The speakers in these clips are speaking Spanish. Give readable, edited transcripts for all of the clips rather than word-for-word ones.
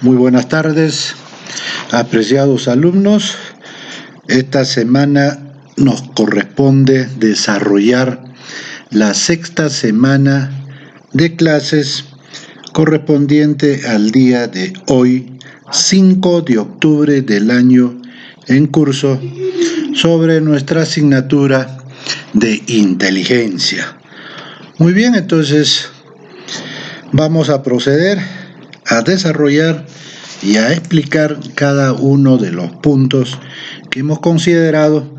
Muy buenas tardes, apreciados alumnos. Esta semana nos corresponde desarrollar la sexta semana de clases correspondiente al día de hoy, 5 de octubre del año en curso, sobre nuestra asignatura de inteligencia. Muy bien, entonces vamos a proceder a desarrollar y a explicar cada uno de los puntos que hemos considerado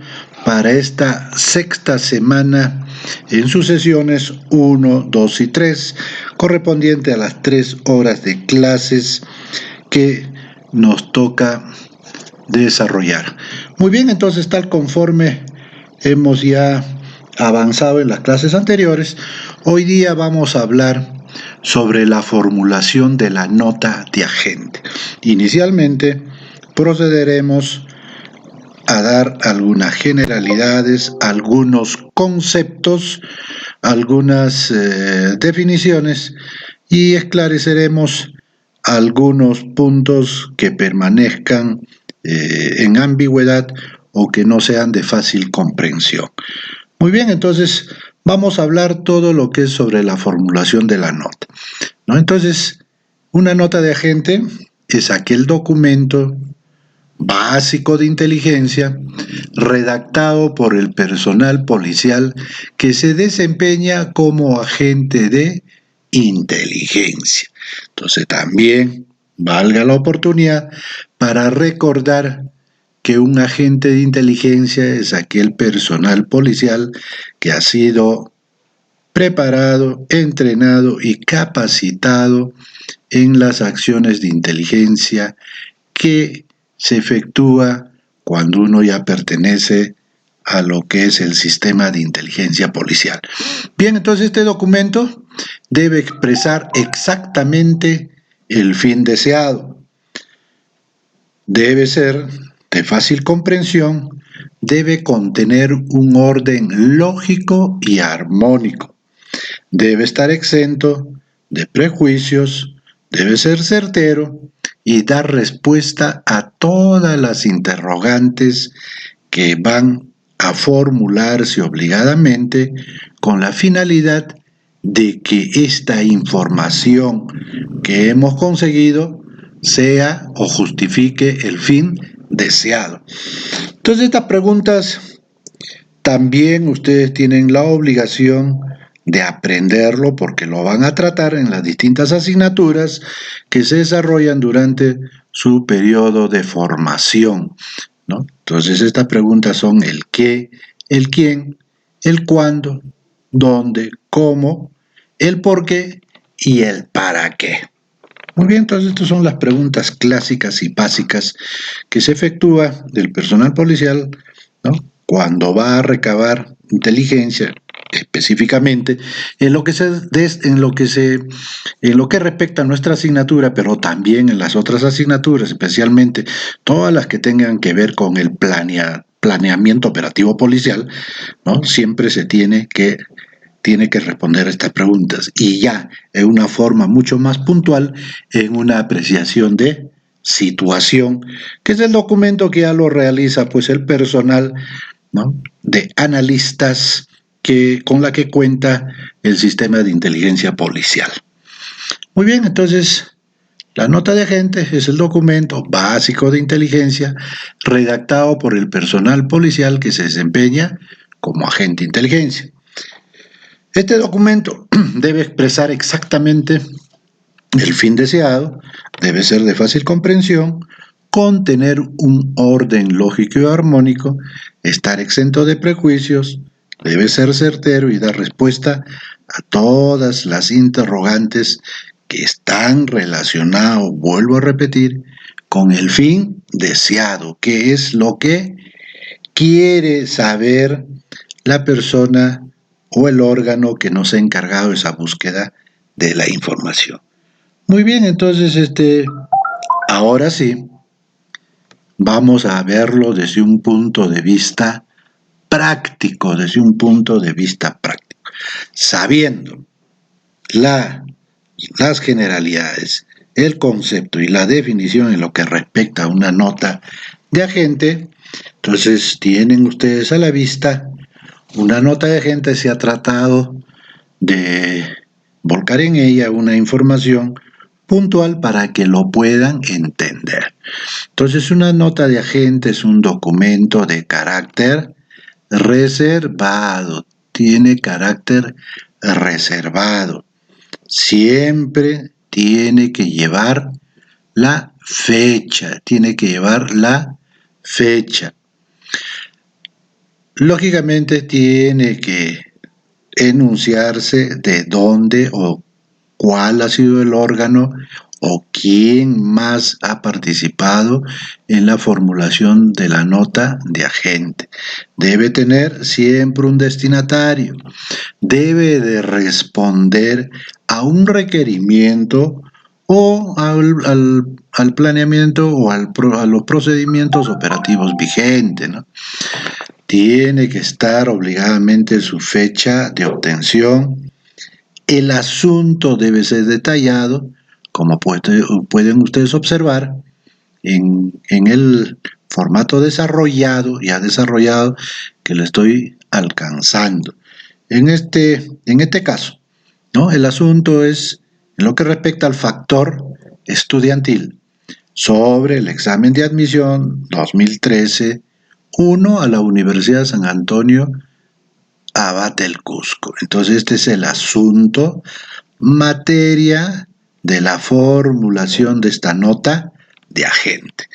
para esta sexta semana en sus sesiones 1, 2 y 3, correspondiente a las 3 horas de clases que nos toca desarrollar. Muy bien, entonces tal conforme hemos ya avanzado en las clases anteriores, hoy día vamos a hablar sobre la formulación de la nota de agente. Inicialmente procederemos a dar algunas generalidades, algunos conceptos, algunas definiciones y esclareceremos algunos puntos que permanezcan en ambigüedad o que no sean de fácil comprensión. Muy bien, entonces vamos a hablar todo lo que es sobre la formulación de la nota, ¿no? Entonces, una nota de agente es aquel documento básico de inteligencia redactado por el personal policial que se desempeña como agente de inteligencia. Entonces, también valga la oportunidad para recordar que un agente de inteligencia es aquel personal policial que ha sido preparado, entrenado y capacitado en las acciones de inteligencia que se efectúa cuando uno ya pertenece a lo que es el sistema de inteligencia policial. Bien, entonces este documento debe expresar exactamente el fin deseado. Debe ser de fácil comprensión, debe contener un orden lógico y armónico, debe estar exento de prejuicios, debe ser certero y dar respuesta a todas las interrogantes que van a formularse obligadamente con la finalidad de que esta información que hemos conseguido sea o justifique el fin deseado. Entonces, estas preguntas también ustedes tienen la obligación de aprenderlo porque lo van a tratar en las distintas asignaturas que se desarrollan durante su periodo de formación, ¿no? Entonces, estas preguntas son el qué, el quién, el cuándo, dónde, cómo, el por qué y el para qué. Muy bien, entonces estas son las preguntas clásicas y básicas que se efectúa del personal policial, ¿no?, cuando va a recabar inteligencia, específicamente en lo que respecta a nuestra asignatura, pero también en las otras asignaturas, especialmente todas las que tengan que ver con el planeamiento operativo policial, ¿no? Siempre se tiene que responder a estas preguntas y ya en una forma mucho más puntual en una apreciación de situación, que es el documento que ya lo realiza pues el personal, ¿no?, de analistas con la que cuenta el sistema de inteligencia policial. Muy bien, entonces la nota de agente es el documento básico de inteligencia redactado por el personal policial que se desempeña como agente de inteligencia. Este documento debe expresar exactamente el fin deseado, debe ser de fácil comprensión, contener un orden lógico y armónico, estar exento de prejuicios, debe ser certero y dar respuesta a todas las interrogantes que están relacionadas, vuelvo a repetir, con el fin deseado, que es lo que quiere saber la persona o el órgano que nos ha encargado esa búsqueda de la información. Muy bien, entonces ahora sí, vamos a verlo desde un punto de vista práctico, sabiendo las generalidades, el concepto y la definición en lo que respecta a una nota de agente. Entonces tienen ustedes a la vista una nota de agente. Se ha tratado de volcar en ella una información puntual para que lo puedan entender. Entonces, una nota de agente es un documento de carácter reservado, tiene carácter reservado. Siempre tiene que llevar la fecha, Lógicamente tiene que enunciarse de dónde o cuál ha sido el órgano o quién más ha participado en la formulación de la nota de agente. Debe tener siempre un destinatario, debe de responder a un requerimiento o al planeamiento o a los procedimientos operativos vigentes, ¿no? Tiene que estar obligadamente su fecha de obtención. El asunto debe ser detallado, como pueden ustedes observar en el formato desarrollado que le estoy alcanzando. En este caso, ¿no? El asunto es en lo que respecta al factor estudiantil sobre el examen de admisión 2013, 1 a la Universidad de San Antonio Abad del Cusco. Entonces este es el asunto, materia de la formulación de esta nota de agente.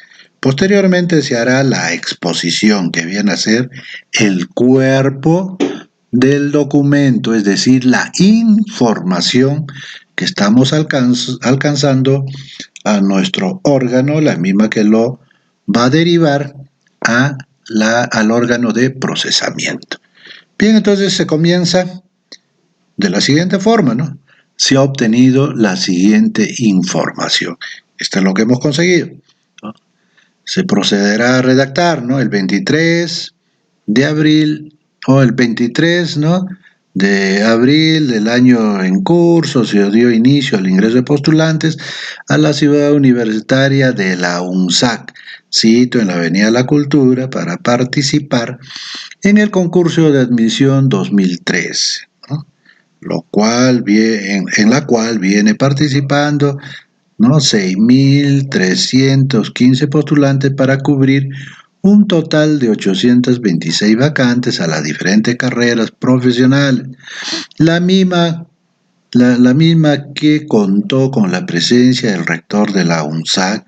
Posteriormente se hará la exposición, que viene a ser el cuerpo del documento, es decir, la información que estamos alcanzando a nuestro órgano, la misma que lo va a derivar al órgano de procesamiento. Bien, entonces se comienza de la siguiente forma, ¿no? Se ha obtenido la siguiente información. Esto es lo que hemos conseguido, ¿no? Se procederá a redactar, ¿no? El 23 de abril o el 23, ¿no?, de abril del año en curso se dio inicio al ingreso de postulantes a la ciudad universitaria de la UNSAC, sitio en la Avenida de la Cultura, para participar en el concurso de admisión 2013, ¿no?, en la cual viene participando, ¿no?, 6.315 postulantes para cubrir un total de 826 vacantes a las diferentes carreras profesionales. La misma que contó con la presencia del rector de la UNSAC,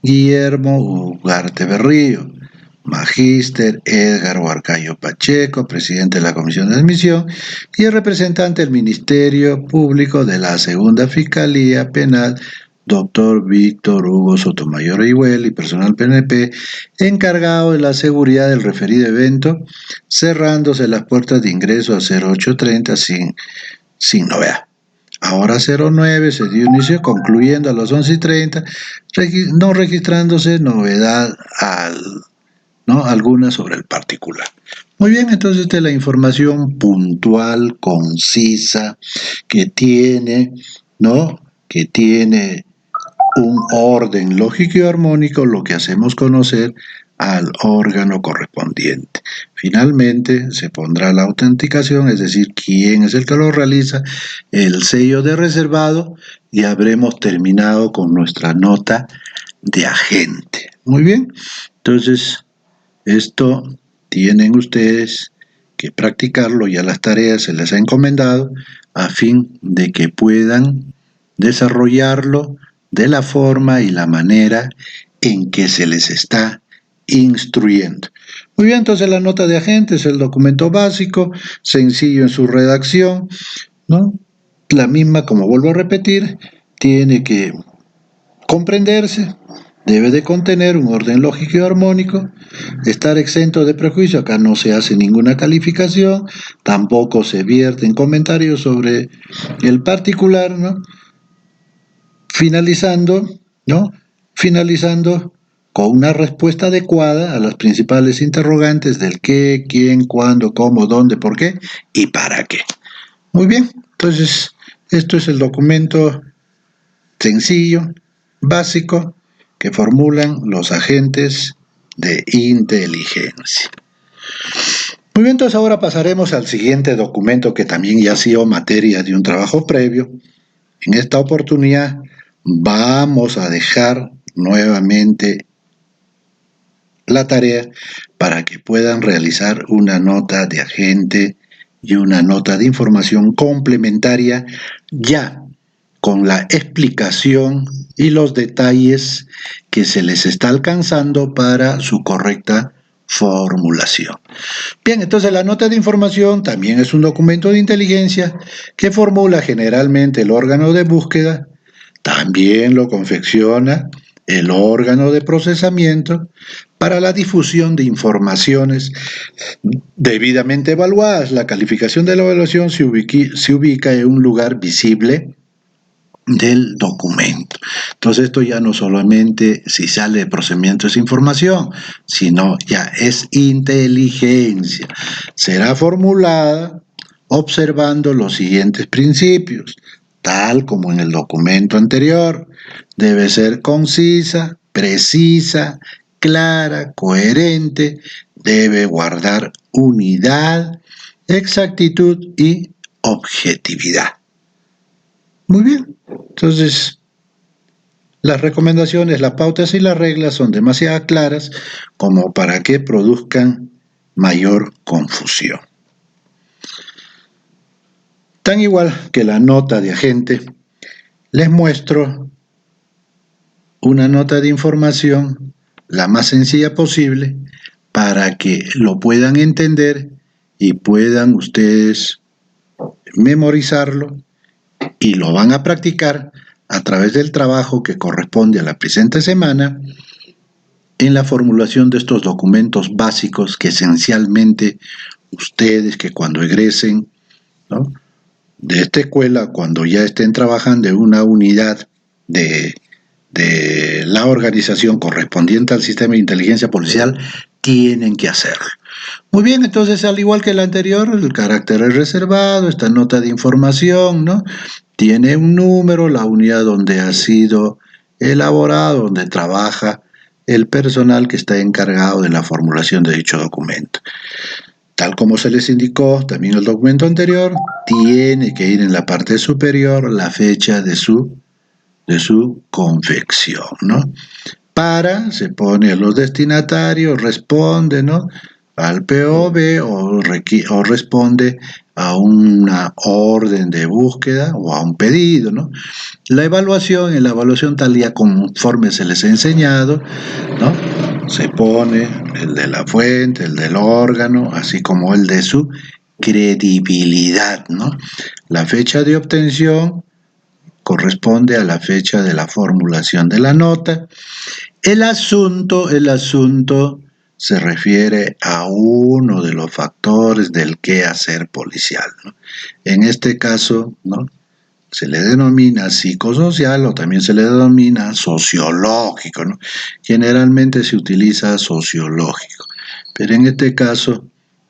Guillermo Ugarte Berrío, Magíster Edgar Huarcayo Pacheco, presidente de la Comisión de Admisión, y el representante del Ministerio Público de la Segunda Fiscalía Penal, doctor Víctor Hugo Sotomayor Orihuela, y personal PNP encargado de la seguridad del referido evento, cerrándose las puertas de ingreso a 08:30 sin novedad. Ahora 09 se dio inicio, concluyendo a las 11:30, no registrándose novedad alguna sobre el particular. Muy bien, entonces esta es la información puntual, concisa, que tiene un orden lógico y armónico, lo que hacemos conocer al órgano correspondiente. Finalmente se pondrá la autenticación, es decir, quién es el que lo realiza, el sello de reservado, y habremos terminado con nuestra nota de agente. Muy bien, entonces esto tienen ustedes que practicarlo, ya las tareas se les ha encomendado a fin de que puedan desarrollarlo de la forma y la manera en que se les está instruyendo. Muy bien, entonces la nota de agente es el documento básico, sencillo en su redacción, ¿no? La misma, como vuelvo a repetir, tiene que comprenderse, debe de contener un orden lógico y armónico, estar exento de prejuicio. Acá no se hace ninguna calificación, tampoco se vierten comentarios sobre el particular, ¿no? Finalizando con una respuesta adecuada a las principales interrogantes del qué, quién, cuándo, cómo, dónde, por qué y para qué. Muy bien, entonces esto es el documento sencillo, básico que formulan los agentes de inteligencia. Muy bien, entonces ahora pasaremos al siguiente documento que también ya ha sido materia de un trabajo previo. En esta oportunidad vamos a dejar nuevamente la tarea para que puedan realizar una nota de agente y una nota de información complementaria ya con la explicación y los detalles que se les está alcanzando para su correcta formulación. Bien, entonces la nota de información también es un documento de inteligencia que formula generalmente el órgano de búsqueda, también lo confecciona el órgano de procesamiento para la difusión de informaciones debidamente evaluadas. La calificación de la evaluación se ubica en un lugar visible del documento. Entonces esto ya no solamente si sale de procesamiento es información, sino ya es inteligencia. Será formulada observando los siguientes principios, tal como en el documento anterior. Debe ser concisa, precisa, clara, coherente, debe guardar unidad, exactitud y objetividad. Muy bien, entonces las recomendaciones, las pautas y las reglas son demasiado claras como para que produzcan mayor confusión. Tan igual que la nota de agente, les muestro una nota de información la más sencilla posible para que lo puedan entender y puedan ustedes memorizarlo y lo van a practicar a través del trabajo que corresponde a la presente semana en la formulación de estos documentos básicos que esencialmente ustedes que cuando egresen, ¿no?, de esta escuela, cuando ya estén trabajando en una unidad de la organización correspondiente al sistema de inteligencia policial, tienen que hacerlo. Muy bien, entonces al igual que el anterior, el carácter es reservado, esta nota de información, ¿no?, tiene un número, la unidad donde ha sido elaborado, donde trabaja el personal que está encargado de la formulación de dicho documento. Tal como se les indicó también el documento anterior, tiene que ir en la parte superior la fecha de su confección, ¿no? Se pone a los destinatarios, responde, ¿no?, al POB o responde a una orden de búsqueda o a un pedido, ¿no? En la evaluación tal día conforme se les ha enseñado, ¿no?, se pone el de la fuente, el del órgano, así como el de su credibilidad, ¿no? La fecha de obtención corresponde a la fecha de la formulación de la nota. El asunto se refiere a uno de los factores del quehacer policial, ¿no? En este caso, ¿no?, se le denomina psicosocial o también se le denomina sociológico, ¿no? Generalmente se utiliza sociológico, pero en este caso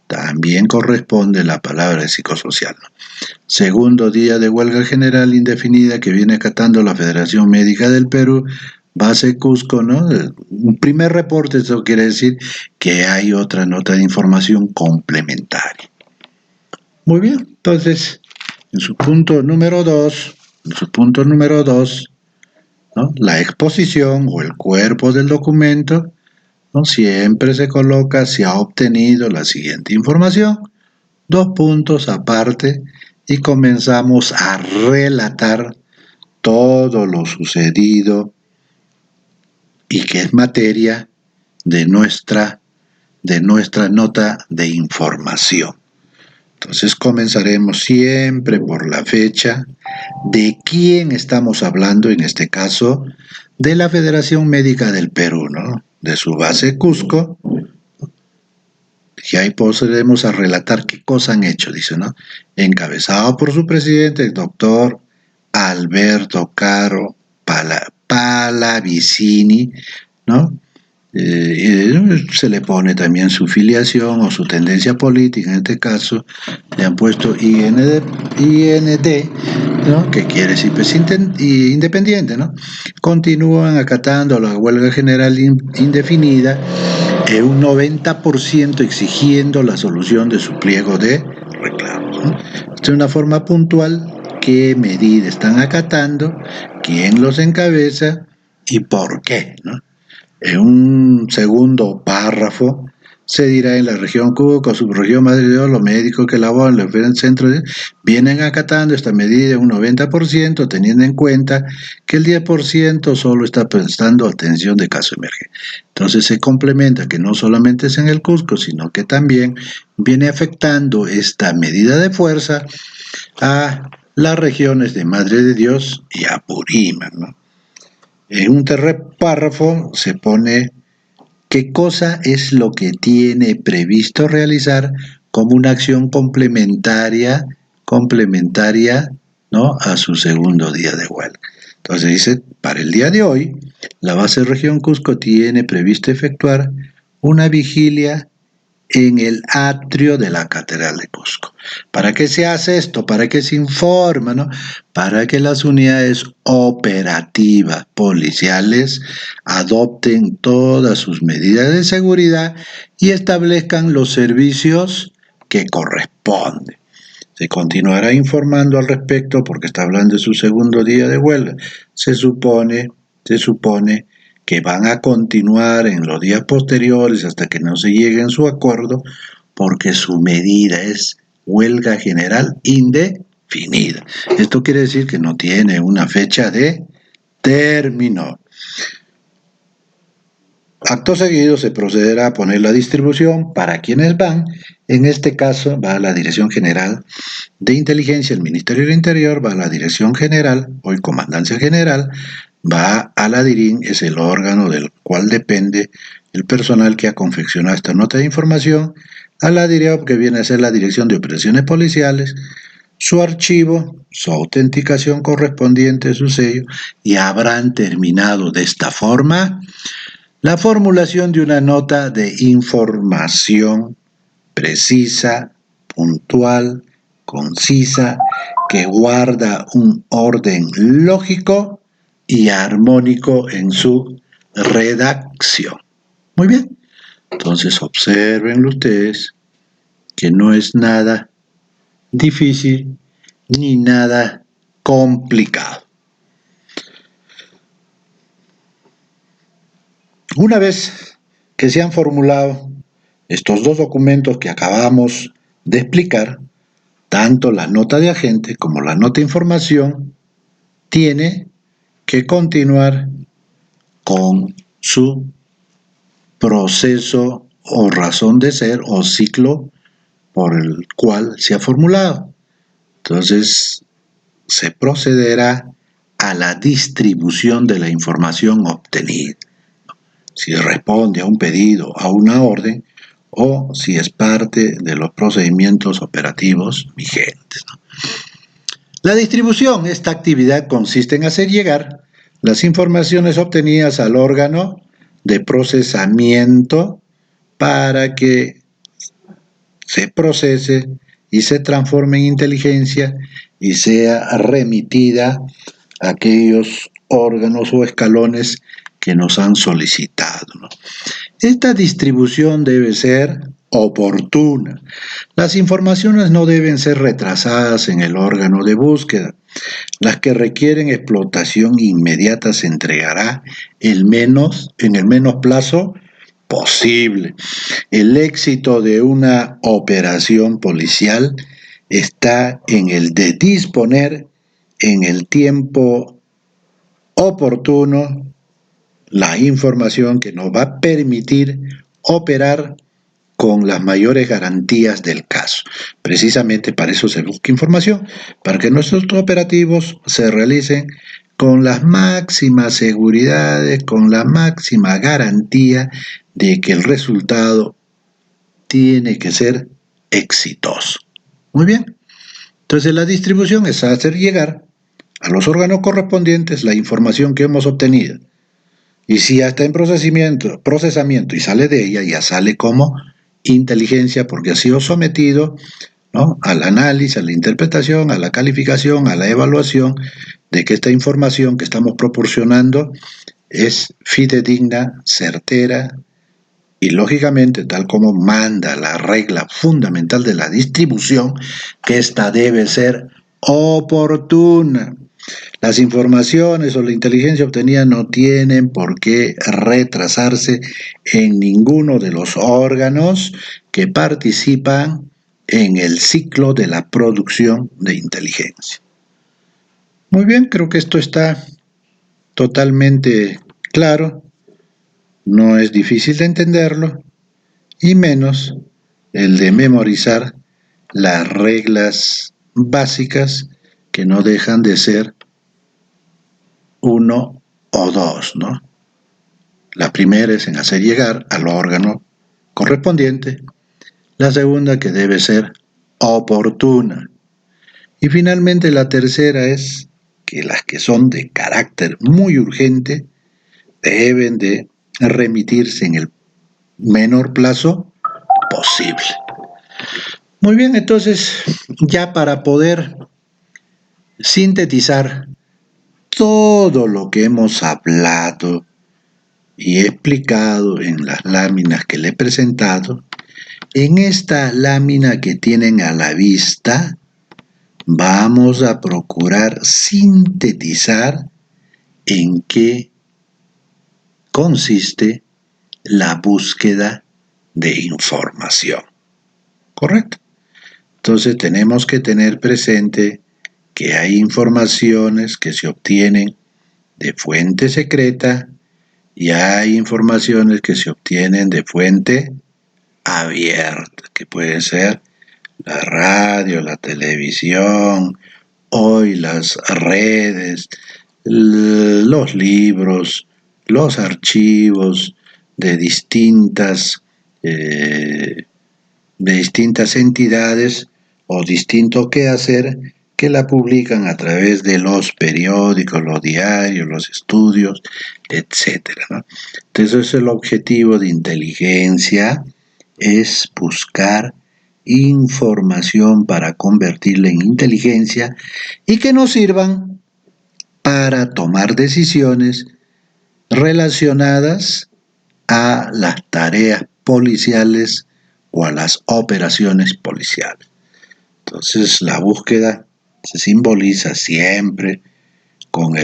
también corresponde la palabra psicosocial, ¿no? Segundo día de huelga general indefinida que viene acatando la Federación Médica del Perú, base Cusco, ¿no? Un primer reporte, eso quiere decir que hay otra nota de información complementaria. Muy bien, entonces, en su punto número 2, ¿no?, la exposición o el cuerpo del documento, ¿no?, siempre se coloca: se ha obtenido la siguiente información, 2 puntos aparte, y comenzamos a relatar todo lo sucedido y que es materia de nuestra nota de información. Entonces comenzaremos siempre por la fecha, de quién estamos hablando, en este caso de la Federación Médica del Perú, ¿no?, de su base Cusco. Y ahí procedemos a relatar qué cosa han hecho, dice, ¿no? Encabezado por su presidente, el doctor Alberto Caro Pallavicini, ¿no?, Se le pone también su filiación o su tendencia política. En este caso le han puesto IND, ¿no? Que quiere decir pues, independiente, ¿no? Continúan acatando la huelga general indefinida, un 90% exigiendo la solución de su pliego de reclamos, ¿no? Esta es una forma puntual. ¿Qué medidas están acatando? ¿Quién los encabeza? ¿Y por qué? ¿No? En un segundo párrafo se dirá: en la región Cusco, subregión Madre de Dios, los médicos que laboran en los diferentes centros vienen acatando esta medida un 90%, teniendo en cuenta que el 10% solo está prestando atención de caso emergente. Entonces se complementa que no solamente es en el Cusco, sino que también viene afectando esta medida de fuerza a las regiones de Madre de Dios y Apurímac, ¿no? En un tercer párrafo se pone qué cosa es lo que tiene previsto realizar como una acción complementaria, ¿no? A su segundo día de huelga. Entonces dice, para el día de hoy, la base región Cusco tiene previsto efectuar una vigilia en el atrio de la Catedral de Cusco. ¿Para qué se hace esto? ¿Para qué se informa, no? Para que las unidades operativas policiales adopten todas sus medidas de seguridad y establezcan los servicios que corresponden. Se continuará informando al respecto porque está hablando de su segundo día de huelga. Se supone que van a continuar en los días posteriores hasta que no se llegue a su acuerdo, porque su medida es huelga general indefinida. Esto quiere decir que no tiene una fecha de término. Acto seguido se procederá a poner la distribución para quienes van. En este caso va a la Dirección General de Inteligencia, el Ministerio del Interior, va a la Dirección General, hoy Comandancia General, va a la DIRIN, es el órgano del cual depende el personal que ha confeccionado esta nota de información, a la DIREOP, que viene a ser la Dirección de Operaciones Policiales, su archivo, su autenticación correspondiente, su sello, y habrán terminado de esta forma la formulación de una nota de información precisa, puntual, concisa, que guarda un orden lógico y armónico en su redacción. Muy bien, entonces observen ustedes que no es nada difícil ni nada complicado. Una vez que se han formulado estos dos documentos que acabamos de explicar, tanto la nota de agente como la nota de información tiene que continuar con su proceso o razón de ser o ciclo por el cual se ha formulado. Entonces, se procederá a la distribución de la información obtenida. Si responde a un pedido, a una orden, o si es parte de los procedimientos operativos vigentes, ¿no? La distribución, esta actividad consiste en hacer llegar las informaciones obtenidas al órgano de procesamiento para que se procese y se transforme en inteligencia y sea remitida a aquellos órganos o escalones que nos han solicitado, ¿no? Esta distribución debe ser oportuna. Las informaciones no deben ser retrasadas en el órgano de búsqueda. Las que requieren explotación inmediata se entregará en el menos plazo posible. El éxito de una operación policial está en el de disponer en el tiempo oportuno la información que nos va a permitir operar con las mayores garantías del caso. Precisamente para eso se busca información, para que nuestros operativos se realicen con las máximas seguridades, con la máxima garantía de que el resultado tiene que ser exitoso. Muy bien. Entonces la distribución es hacer llegar a los órganos correspondientes la información que hemos obtenido. Y si ya está en procesamiento y sale de ella, ya sale como inteligencia porque ha sido sometido, ¿no?, al análisis, a la interpretación, a la calificación, a la evaluación de que esta información que estamos proporcionando es fidedigna, certera y lógicamente, tal como manda la regla fundamental de la distribución, que ésta debe ser oportuna. Las informaciones o la inteligencia obtenida no tienen por qué retrasarse en ninguno de los órganos que participan en el ciclo de la producción de inteligencia. Muy bien, creo que esto está totalmente claro, no es difícil de entenderlo, y menos el de memorizar las reglas básicas que no dejan de ser uno o dos, ¿no? La primera es en hacer llegar al órgano correspondiente, la segunda que debe ser oportuna, y finalmente la tercera es que las que son de carácter muy urgente deben de remitirse en el menor plazo posible. Muy bien, entonces ya para poder sintetizar todo lo que hemos hablado y explicado en las láminas que le he presentado, en esta lámina que tienen a la vista, vamos a procurar sintetizar en qué consiste la búsqueda de información. ¿Correcto? Entonces tenemos que tener presente que hay informaciones que se obtienen de fuente secreta y hay informaciones que se obtienen de fuente abierta, que puede ser la radio, la televisión, hoy las redes, los libros, los archivos de distintas entidades o distinto quehacer que la publican a través de los periódicos, los diarios, los estudios, etcétera, ¿no? Entonces el objetivo de inteligencia es buscar información para convertirla en inteligencia y que nos sirvan para tomar decisiones relacionadas a las tareas policiales o a las operaciones policiales. Entonces la búsqueda se simboliza siempre con la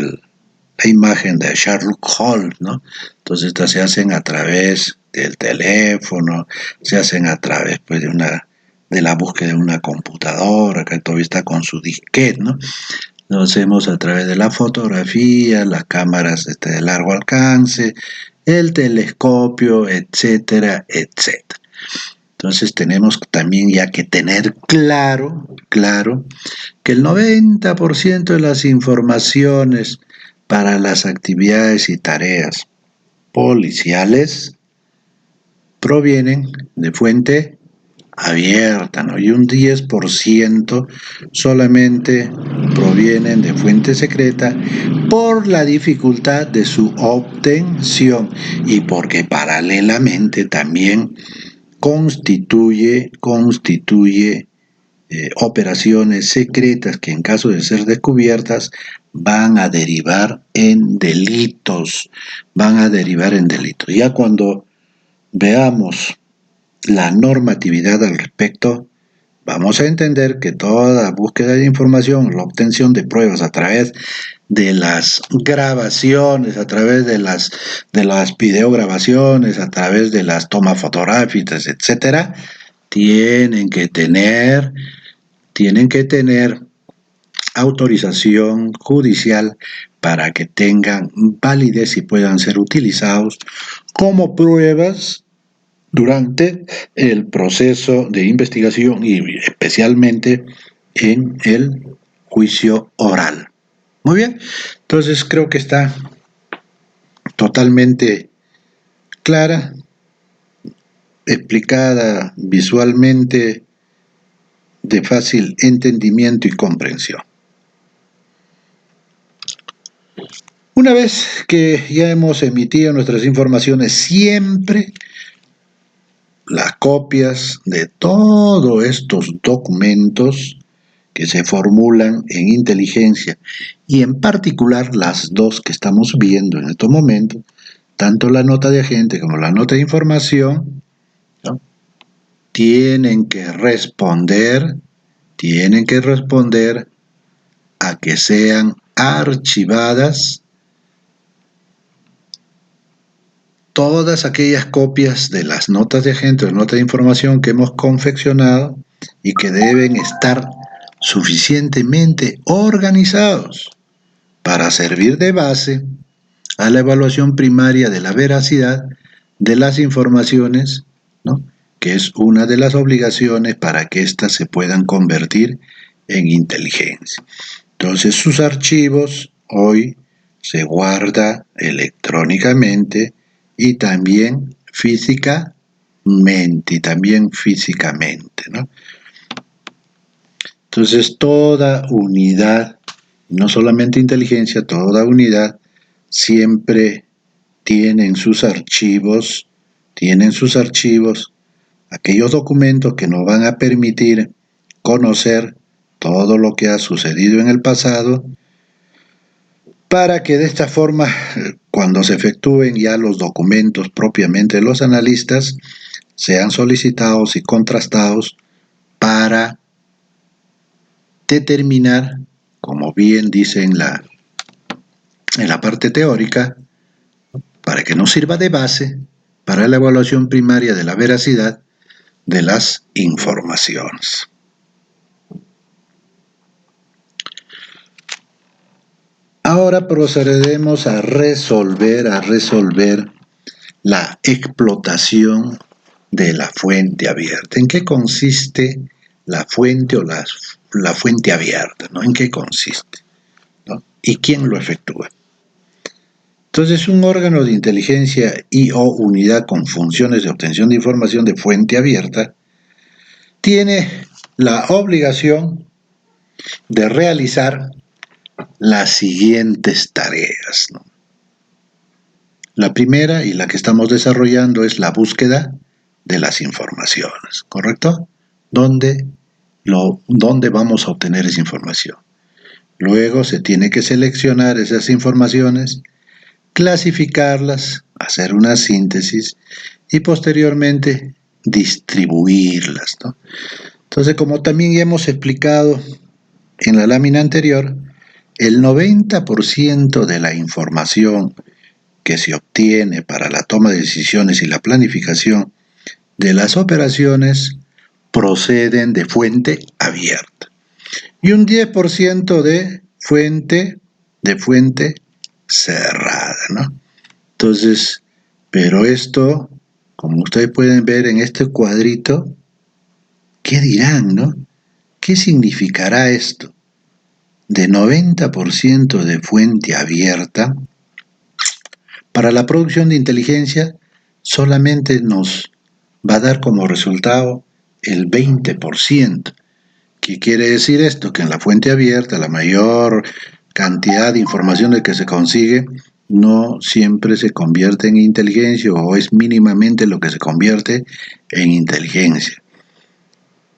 imagen de Sherlock Holmes, ¿no? Entonces estas se hacen a través del teléfono, se hacen a través pues, de la búsqueda de una computadora, que todavía está con su disquete, ¿no? Lo hacemos a través de la fotografía, las cámaras de largo alcance, el telescopio, etcétera, etcétera. Entonces tenemos también ya que tener claro que el 90% de las informaciones para las actividades y tareas policiales provienen de fuente abierta, ¿no? Y un 10% solamente provienen de fuente secreta por la dificultad de su obtención y porque paralelamente también constituye operaciones secretas que en caso de ser descubiertas van a derivar en delitos, Ya cuando veamos la normatividad al respecto, vamos a entender que toda búsqueda de información, la obtención de pruebas a través de las grabaciones, a través de las videograbaciones, a través de las tomas fotográficas, etcétera, tienen que tener autorización judicial para que tengan validez y puedan ser utilizados como pruebas durante el proceso de investigación y especialmente en el juicio oral. Muy bien, entonces creo que está totalmente clara, explicada visualmente, de fácil entendimiento y comprensión. Una vez que ya hemos emitido nuestras informaciones, siempre las copias de todos estos documentos que se formulan en inteligencia, y en particular las dos que estamos viendo en estos momentos, tanto la nota de agente como la nota de información, ¿no?, tienen que responder a que sean archivadas todas aquellas copias de las notas de agente o notas de información que hemos confeccionado y que deben estar suficientemente organizados para servir de base a la evaluación primaria de la veracidad de las informaciones, ¿no?, que es una de las obligaciones para que éstas se puedan convertir en inteligencia. Entonces, sus archivos hoy se guarda electrónicamente y también físicamente, ¿no? Entonces, toda unidad, no solamente inteligencia, toda unidad siempre tienen sus archivos aquellos documentos que nos van a permitir conocer todo lo que ha sucedido en el pasado, para que de esta forma, cuando se efectúen ya los documentos propiamente de los analistas, sean solicitados y contrastados para determinar, como bien dice en la parte teórica, para que nos sirva de base para la evaluación primaria de la veracidad de las informaciones. Ahora procederemos a resolver la explotación de la fuente abierta. ¿En qué consiste la fuente o la fuente abierta, ¿no? ¿En qué consiste, ¿no?, y quién lo efectúa? Entonces, un órgano de inteligencia y o unidad con funciones de obtención de información de fuente abierta tiene la obligación de realizar las siguientes tareas, ¿no? La primera, y la que estamos desarrollando, es la búsqueda de las informaciones, ¿correcto? ¿Dónde vamos a obtener esa información? Luego se tiene que seleccionar esas informaciones, clasificarlas, hacer una síntesis y posteriormente distribuirlas, ¿no? Entonces, como también ya hemos explicado en la lámina anterior, el 90% de la información que se obtiene para la toma de decisiones y la planificación de las operaciones proceden de fuente abierta y un 10% de fuente cerrada, ¿no? Entonces, pero esto, como ustedes pueden ver en este cuadrito, ¿qué dirán, no? ¿Qué significará esto? De 90% de fuente abierta, para la producción de inteligencia solamente nos va a dar como resultado el 20%. ¿Qué quiere decir esto? Que en la fuente abierta la mayor cantidad de información que se consigue no siempre se convierte en inteligencia, o es mínimamente lo que se convierte en inteligencia.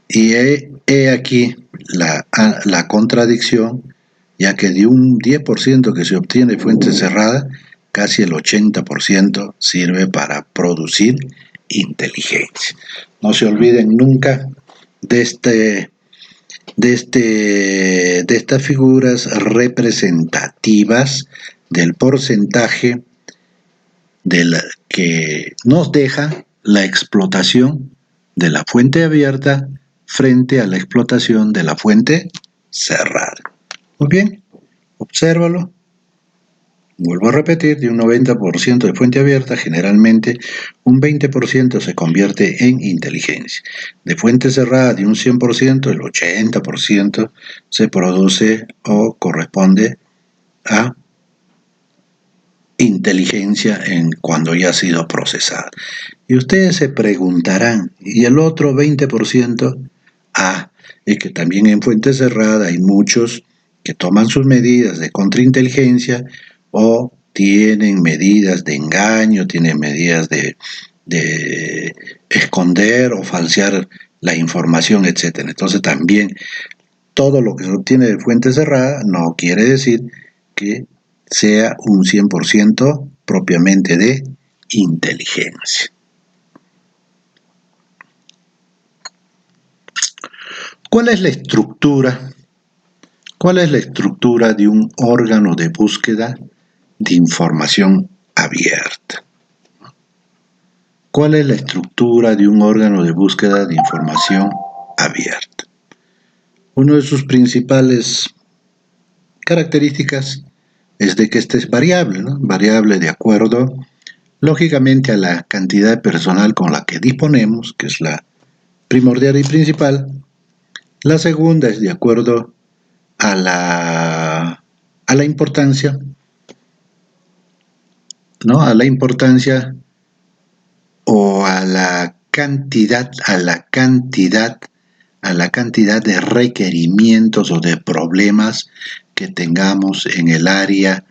Y he aquí la contradicción, ya que de un 10% que se obtiene de fuente cerrada, casi el 80% sirve para producir inteligencia. No se olviden nunca de estas figuras representativas del porcentaje que nos deja la explotación de la fuente abierta frente a la explotación de la fuente cerrada. Muy bien, obsérvalo. Vuelvo a repetir, de un 90% de fuente abierta, generalmente un 20% se convierte en inteligencia. De fuente cerrada, de un 100%, el 80% se produce o corresponde a inteligencia cuando ya ha sido procesada. Y ustedes se preguntarán, ¿y el otro 20%? Es que también en fuente cerrada hay muchos que toman sus medidas de contrainteligencia o tienen medidas de engaño, tienen medidas de esconder o falsear la información, etcétera. Entonces también todo lo que se obtiene de fuente cerrada no quiere decir que sea un 100% propiamente de inteligencia. ¿Cuál es la estructura? ¿Cuál es la estructura de un órgano de búsqueda de información abierta? ¿Cuál es la estructura de un órgano de búsqueda de información abierta? Una de sus principales características es de que este es variable, ¿no? Variable de acuerdo, lógicamente, a la cantidad de personal con la que disponemos, que es la primordial y principal. La segunda es de acuerdo a la importancia, ¿no? A la importancia o a la cantidad de requerimientos o de problemas que tengamos en el área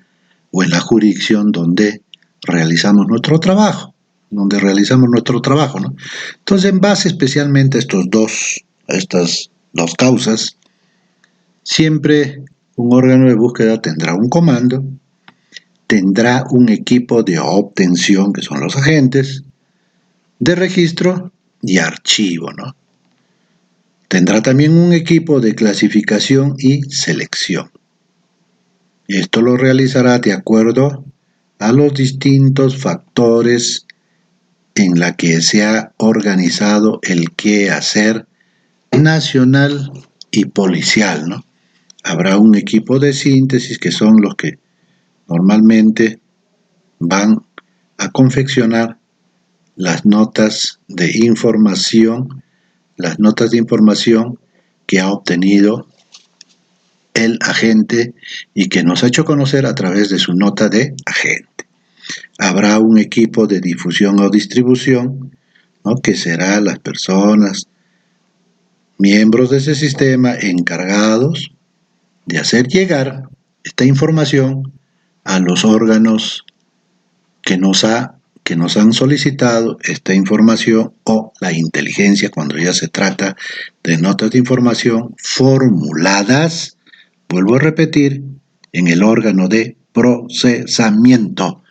o en la jurisdicción donde realizamos nuestro trabajo, ¿no? Entonces, en base especialmente a estas dos causas, siempre un órgano de búsqueda tendrá un comando, tendrá un equipo de obtención, que son los agentes, de registro y archivo, ¿no? Tendrá también un equipo de clasificación y selección. Esto lo realizará de acuerdo a los distintos factores en la que se ha organizado el quehacer nacional y policial, ¿no? Habrá un equipo de síntesis que son los que normalmente van a confeccionar las notas de información que ha obtenido el agente y que nos ha hecho conocer a través de su nota de agente. Habrá un equipo de difusión o distribución, ¿no? Que será las personas, miembros de ese sistema encargados de hacer llegar esta información a los órganos que nos han solicitado esta información, o la inteligencia cuando ya se trata de notas de información formuladas, vuelvo a repetir, en el órgano de procesamiento,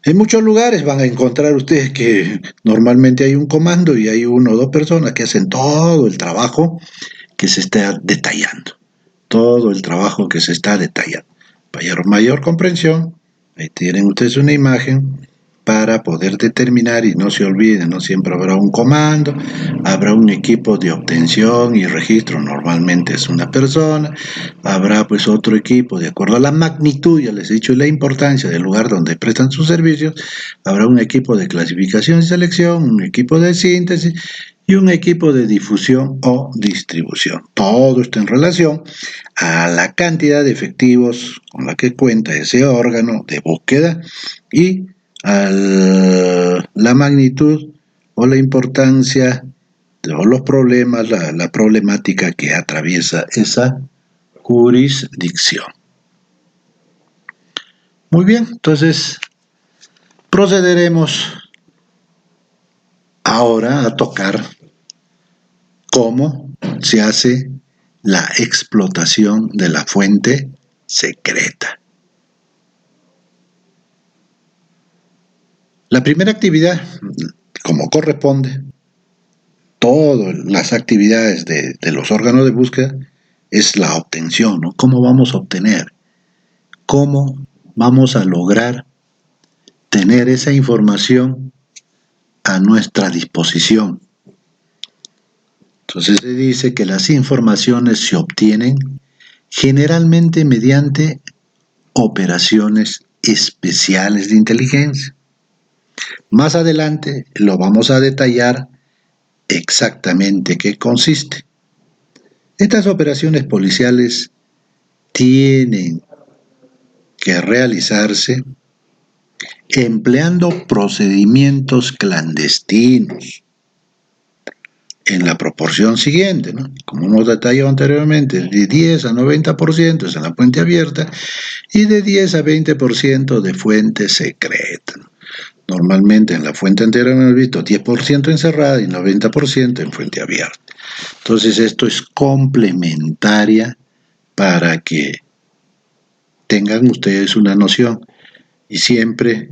En muchos lugares van a encontrar ustedes que normalmente hay un comando y hay una o dos personas que hacen todo el trabajo que se está detallando. Para mayor comprensión, ahí tienen ustedes una imagen para poder determinar, y no se olviden, no siempre habrá un comando, habrá un equipo de obtención y registro, normalmente es una persona, habrá pues otro equipo, de acuerdo a la magnitud, ya les he dicho, y la importancia del lugar donde prestan sus servicios, habrá un equipo de clasificación y selección, un equipo de síntesis y un equipo de difusión o distribución. Todo esto en relación a la cantidad de efectivos con la que cuenta ese órgano de búsqueda y a la magnitud o la importancia o los problemas, la problemática que atraviesa esa jurisdicción. Muy bien, entonces procederemos ahora a tocar cómo se hace la explotación de la fuente secreta. La primera actividad, como corresponde, todas las actividades de los órganos de búsqueda, es la obtención, ¿no? ¿Cómo vamos a obtener? ¿Cómo vamos a lograr tener esa información a nuestra disposición? Entonces se dice que las informaciones se obtienen generalmente mediante operaciones especiales de inteligencia. Más adelante lo vamos a detallar exactamente qué consiste. Estas operaciones policiales tienen que realizarse empleando procedimientos clandestinos. en la proporción siguiente, ¿no? Como hemos detallado anteriormente, de 10 a 90% es en la fuente abierta y de 10 a 20% de fuente secreta. Normalmente en la fuente anterior hemos visto 10% encerrada y 90% en fuente abierta. Entonces esto es complementaria para que tengan ustedes una noción y siempre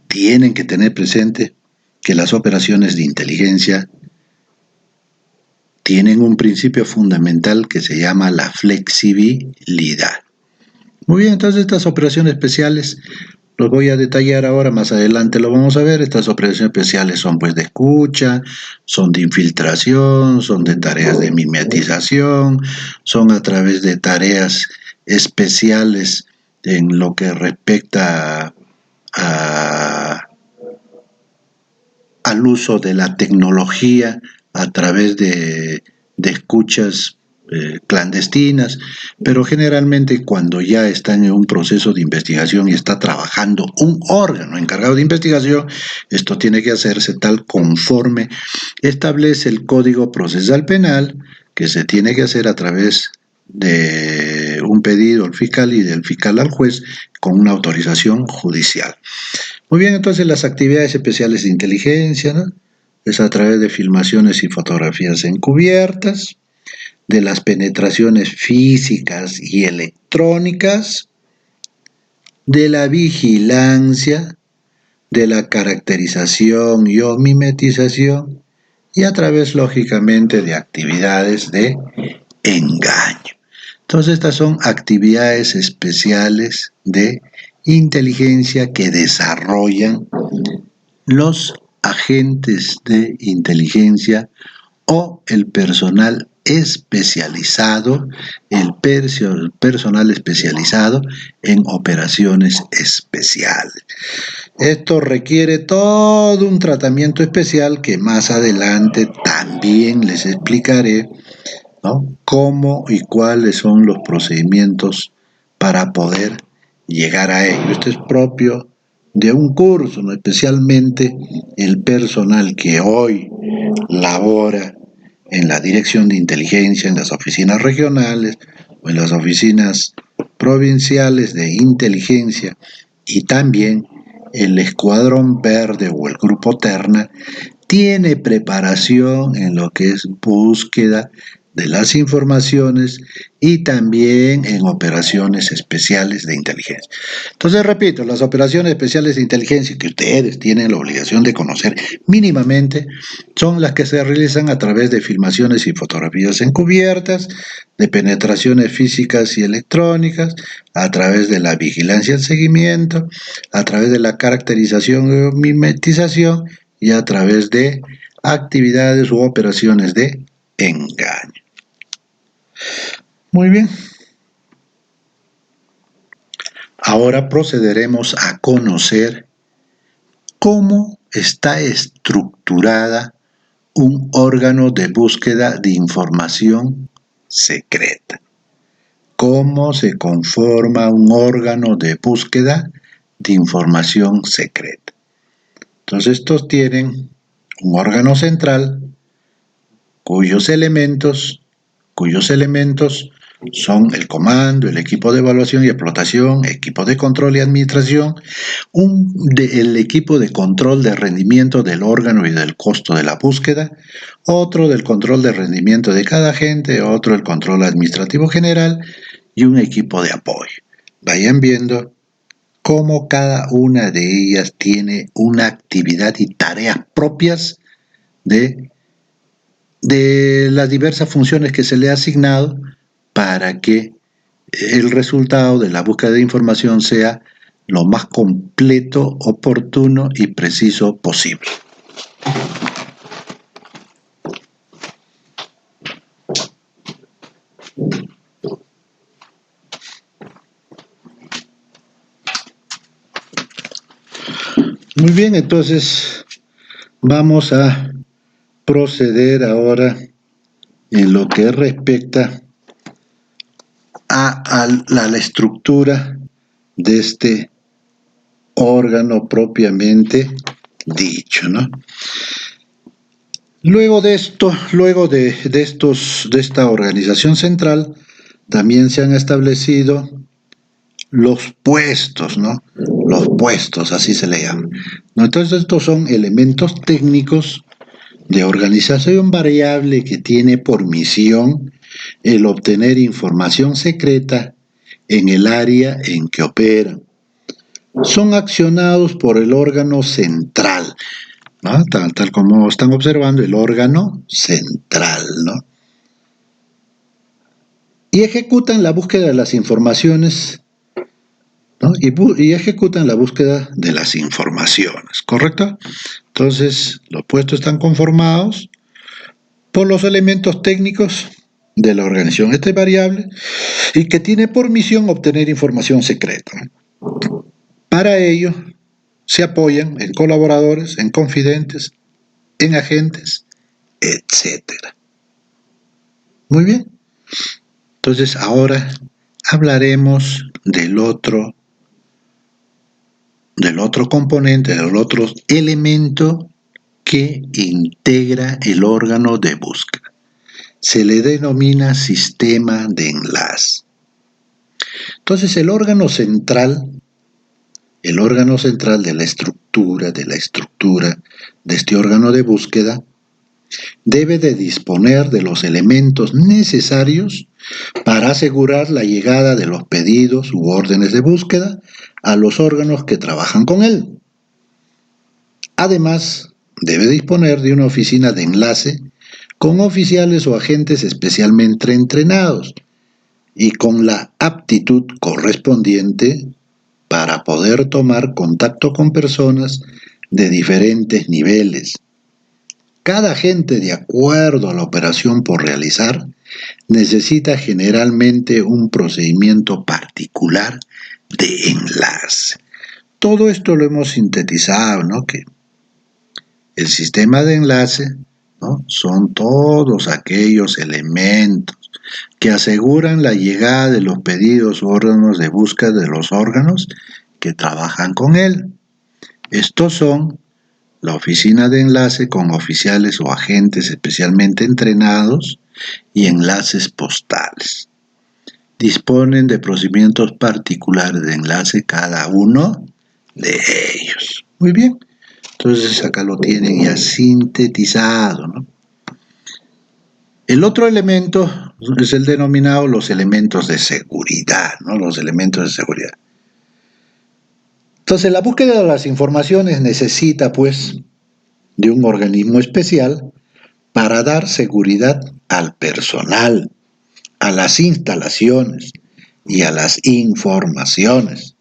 tienen que tener presente que las operaciones de inteligencia tienen un principio fundamental que se llama la flexibilidad. Muy bien, entonces estas operaciones especiales los voy a detallar ahora, más adelante lo vamos a ver. Estas operaciones especiales son pues de escucha, son de infiltración, son de tareas de mimetización, son a través de tareas especiales en lo que respecta al uso de la tecnología a través de escuchas clandestinas, pero generalmente cuando ya están en un proceso de investigación y está trabajando un órgano encargado de investigación, esto tiene que hacerse tal conforme establece el Código Procesal Penal, que se tiene que hacer a través de un pedido al fiscal y del fiscal al juez con una autorización judicial. Muy bien, entonces las actividades especiales de inteligencia, ¿no? Es a través de filmaciones y fotografías encubiertas, de las penetraciones físicas y electrónicas, de la vigilancia, de la caracterización y o mimetización, y a través, lógicamente, de actividades de engaño. Entonces, estas son actividades especiales de inteligencia que desarrollan los agentes de inteligencia o el personal especializado, el personal especializado en operaciones especiales. Esto requiere todo un tratamiento especial que más adelante también les explicaré, ¿no? Cómo y cuáles son los procedimientos para poder llegar a ello. Esto es propio de un curso, ¿no? Especialmente el personal que hoy labora en la dirección de inteligencia, en las oficinas regionales o en las oficinas provinciales de inteligencia y también el Escuadrón Verde o el Grupo Terna tiene preparación en lo que es búsqueda de las informaciones y también en operaciones especiales de inteligencia. Entonces, repito, las operaciones especiales de inteligencia que ustedes tienen la obligación de conocer mínimamente son las que se realizan a través de filmaciones y fotografías encubiertas, de penetraciones físicas y electrónicas, a través de la vigilancia y el seguimiento, a través de la caracterización y mimetización y a través de actividades u operaciones de engaño. Muy bien. Ahora procederemos a conocer cómo está estructurada un órgano de búsqueda de información secreta. ¿Cómo se conforma un órgano de búsqueda de información secreta? Entonces estos tienen un órgano central cuyos elementos son el comando, el equipo de evaluación y explotación, equipo de control y administración, el equipo de control de rendimiento del órgano y del costo de la búsqueda, otro del control de rendimiento de cada agente, otro el control administrativo general y un equipo de apoyo. Vayan viendo cómo cada una de ellas tiene una actividad y tareas propias de las diversas funciones que se le ha asignado para que el resultado de la búsqueda de información sea lo más completo, oportuno y preciso posible. Muy bien, entonces vamos a proceder ahora en lo que respecta a la estructura de este órgano propiamente dicho, ¿no? Luego de esto, de esta organización central, también se han establecido los puestos, ¿no? Los puestos, así se le llama, ¿no? Entonces estos son elementos técnicos de organización variable que tiene por misión el obtener información secreta en el área en que operan. Son accionados por el órgano central, ¿no? Tal como están observando, el órgano central, ¿no? Y ejecutan la búsqueda de las informaciones, ¿no? Y ejecutan la búsqueda de las informaciones, ¿correcto? Entonces, los puestos están conformados por los elementos técnicos de la organización. Esta es variable y que tiene por misión obtener información secreta. Para ello, se apoyan en colaboradores, en confidentes, en agentes, etcétera. Muy bien. Entonces, ahora hablaremos del otro componente, del otro elemento que integra el órgano de búsqueda. Se le denomina sistema de enlace. Entonces, el órgano central de la estructura de este órgano de búsqueda debe de disponer de los elementos necesarios para asegurar la llegada de los pedidos u órdenes de búsqueda a los órganos que trabajan con él. Además, debe disponer de una oficina de enlace con oficiales o agentes especialmente entrenados y con la aptitud correspondiente para poder tomar contacto con personas de diferentes niveles. Cada agente, de acuerdo a la operación por realizar, necesita generalmente un procedimiento particular de enlace. Todo esto lo hemos sintetizado, ¿no? Que el sistema de enlace, ¿no?, son todos aquellos elementos que aseguran la llegada de los pedidos u órganos de búsqueda de los órganos que trabajan con él. Estos son la oficina de enlace con oficiales o agentes especialmente entrenados y enlaces postales. Disponen de procedimientos particulares de enlace cada uno de ellos. Muy bien. Entonces acá lo tienen ya sintetizado, ¿no? El otro elemento es el denominado los elementos de seguridad, ¿no? Los elementos de seguridad. Entonces, la búsqueda de las informaciones necesita, pues, de un organismo especial para dar seguridad al personal, a las instalaciones y a las informaciones.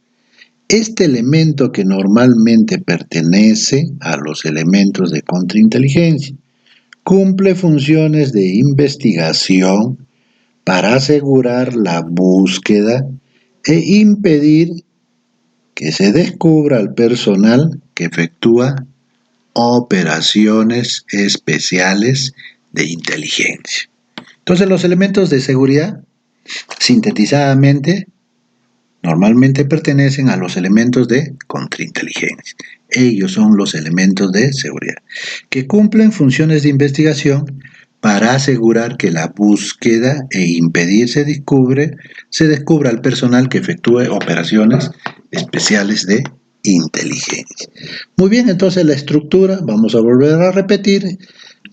Este elemento, que normalmente pertenece a los elementos de contrainteligencia, cumple funciones de investigación para asegurar la búsqueda e impedir que se descubra al personal que efectúa operaciones especiales de inteligencia. Entonces, los elementos de seguridad, sintetizadamente, normalmente pertenecen a los elementos de contrainteligencia. Ellos son los elementos de seguridad, que cumplen funciones de investigación para asegurar que la búsqueda e impedir se descubra al personal que efectúe operaciones especiales de inteligencia. Muy bien, entonces la estructura, vamos a volver a repetir,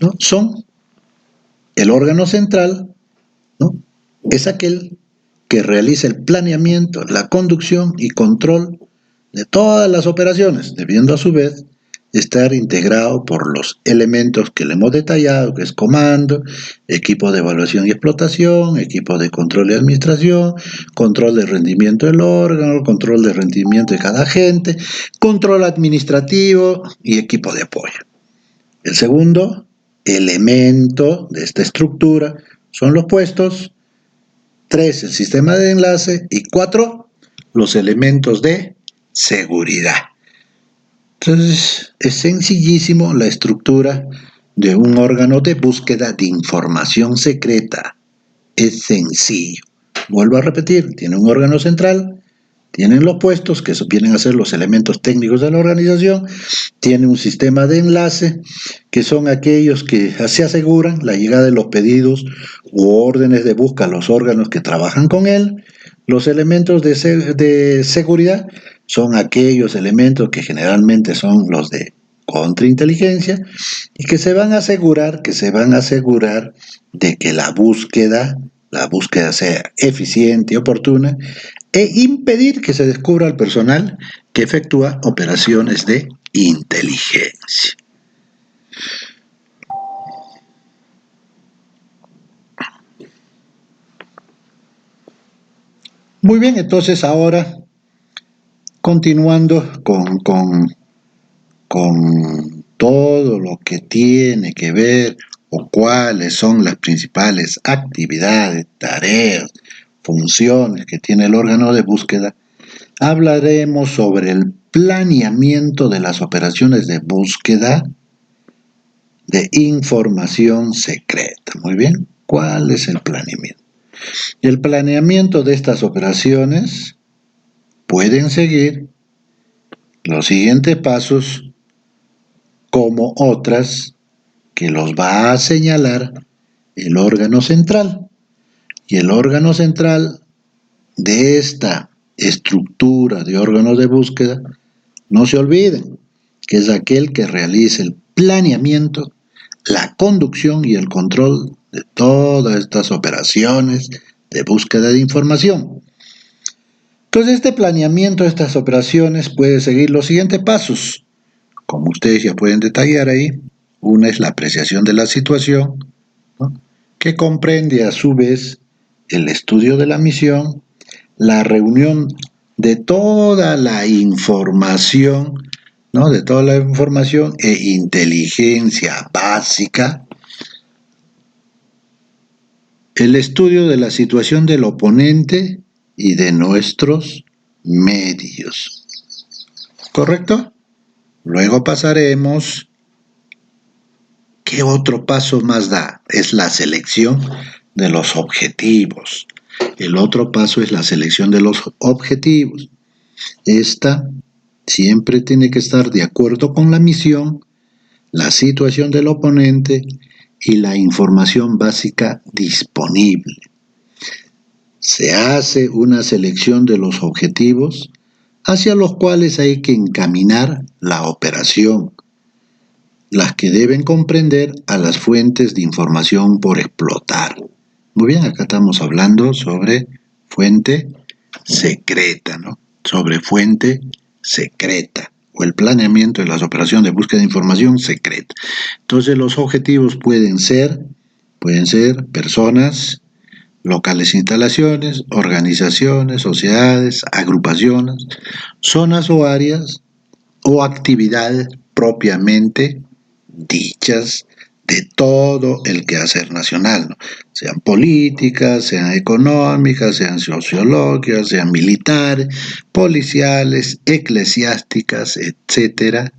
¿no? Son el órgano central, ¿no? Es aquel que realiza el planeamiento, la conducción y control de todas las operaciones, debiendo a su vez estar integrado por los elementos que le hemos detallado, que es comando, equipo de evaluación y explotación, equipo de control y administración, control de rendimiento del órgano, control de rendimiento de cada agente, control administrativo y equipo de apoyo. El segundo elemento de esta estructura son los puestos, 3, el sistema de enlace, y 4, los elementos de seguridad. Entonces, es sencillísimo la estructura de un órgano de búsqueda de información secreta. Es sencillo. Vuelvo a repetir, tiene un órgano central, Tienen los puestos, que vienen a ser los elementos técnicos de la organización, tiene un sistema de enlace, que son aquellos que se aseguran la llegada de los pedidos u órdenes de busca a los órganos que trabajan con él. Los elementos de seguridad son aquellos elementos que generalmente son los de contrainteligencia y que se van a asegurar de que la búsqueda sea eficiente y oportuna e impedir que se descubra al personal que efectúa operaciones de inteligencia. Muy bien, entonces ahora, continuando con todo lo que tiene que ver o cuáles son las principales actividades, tareas, funciones que tiene el órgano de búsqueda, hablaremos sobre el planeamiento de las operaciones de búsqueda de información secreta. Muy bien, ¿cuál es el planeamiento? El planeamiento de estas operaciones pueden seguir los siguientes pasos como otras que los va a señalar el órgano central. Y el órgano central de esta estructura de órganos de búsqueda, no se olviden, que es aquel que realiza el planeamiento, la conducción y el control de todas estas operaciones de búsqueda de información. Entonces, este planeamiento de estas operaciones puede seguir los siguientes pasos. Como ustedes ya pueden detallar ahí, una es la apreciación de la situación, ¿no?, que comprende a su vez el estudio de la misión, la reunión de toda la información, ¿no?, de toda la información e inteligencia básica, el estudio de la situación del oponente y de nuestros medios. ¿Correcto? Luego pasaremos, ¿qué otro paso más da? Es la selección de los objetivos. El otro paso es la selección de los objetivos. Esta siempre tiene que estar de acuerdo con la misión, la situación del oponente y la información básica disponible. Se hace una selección de los objetivos hacia los cuales hay que encaminar la operación, las que deben comprender a las fuentes de información por explotar. Muy bien, acá estamos hablando sobre fuente secreta, ¿no? Sobre fuente secreta o el planeamiento de las operaciones de búsqueda de información secreta. Entonces los objetivos pueden ser personas, locales instalaciones, organizaciones, sociedades, agrupaciones, zonas o áreas o actividades propiamente dichas de todo el quehacer nacional, ¿no?, sean políticas, sean económicas, sean sociológicas, sean militares, policiales, eclesiásticas, etcétera,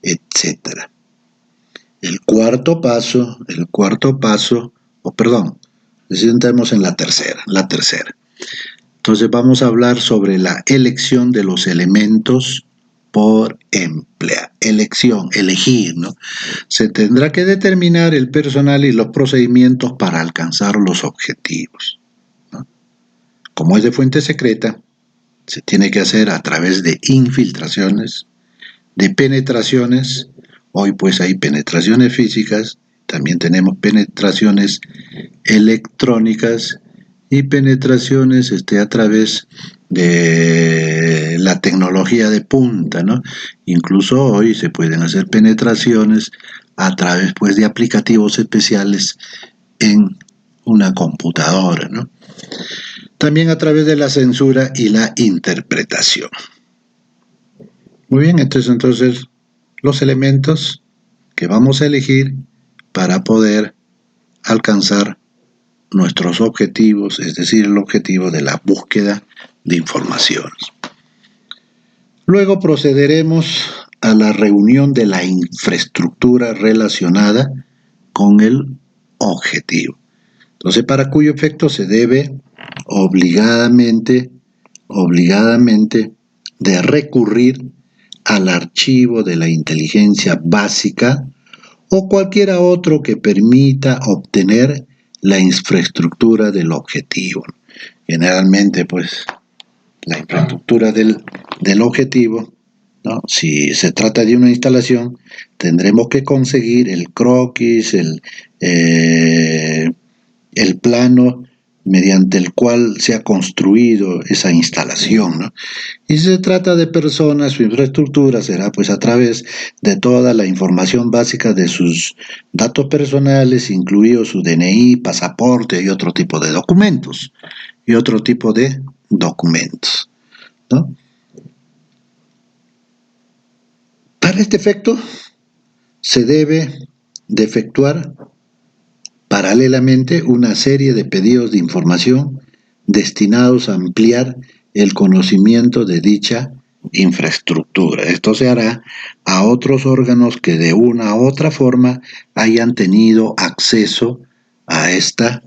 etcétera. El cuarto paso, entramos en la tercera. Entonces vamos a hablar sobre la elección de los elementos por emplear. Elegir, ¿no? Se tendrá que determinar el personal y los procedimientos para alcanzar los objetivos, ¿no? Como es de fuente secreta, se tiene que hacer a través de infiltraciones, de penetraciones. Hoy pues hay penetraciones físicas, también tenemos penetraciones electrónicas y penetraciones a través de la tecnología de punta, ¿no? Incluso hoy se pueden hacer penetraciones a través pues de aplicativos especiales en una computadora, ¿no? También a través de la censura y la interpretación. Muy bien, entonces los elementos que vamos a elegir para poder alcanzar nuestros objetivos, es decir, el objetivo de la búsqueda de informaciones. Luego procederemos a la reunión de la infraestructura relacionada con el objetivo. Entonces, para cuyo efecto se debe obligadamente obligadamente de recurrir al archivo de la inteligencia básica o cualquiera otro que permita obtener la infraestructura del objetivo. Generalmente, pues, la infraestructura del objetivo, ¿no? Si se trata de una instalación, tendremos que conseguir el croquis, el plano mediante el cual se ha construido esa instalación, ¿no? Y si se trata de personas, su infraestructura será pues a través de toda la información básica de sus datos personales, incluido su DNI, pasaporte y otro tipo de documentos. ¿No? Para este efecto, se debe de efectuar paralelamente una serie de pedidos de información destinados a ampliar el conocimiento de dicha infraestructura. Esto se hará a otros órganos que de una u otra forma hayan tenido acceso a esta